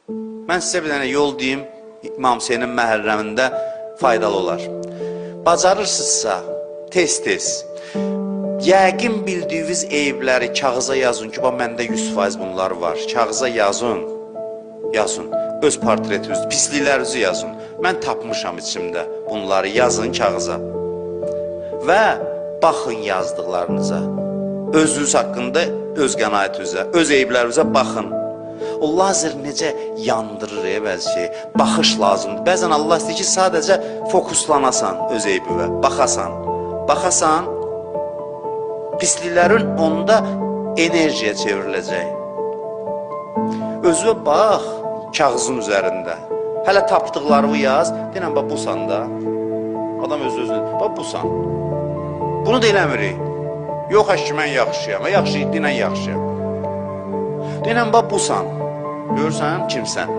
Mən sizə bir dənə yol deyim, İmam Hüseynin məhərrəmində faydalı olar. Bacarırsınızsa, tez-tez, yəqin bildiyiniz eyibləri kağıza yazın ki, məndə 100% bunlar var. Kağıza yazın, öz portretinizi, pisliklərinizi yazın. Mən tapmışam içimdə bunları, yazın kağıza. Və baxın yazdıqlarınıza, özünüz haqqında, öz qənaətinizə, öz eyiblərinizə baxın. O lazer necə yandırır bəzi şey, baxış lazımdır. Bəzən Allah istəyir ki, sadəcə fokuslanasan öz eybivə, baxasan, pisliklərin onda enerjiyə çevriləcək. Özünə bax, kağızın üzərində. Hələ tapdıqlarını yaz, deyən, busan da. Adam öz-özünə, busan. Bunu da eləmirik. Yox, ki, mən yaxşıyam, yaxşı iddilə yaxşıyam. Deyən, busan. Görürsən, kimsən?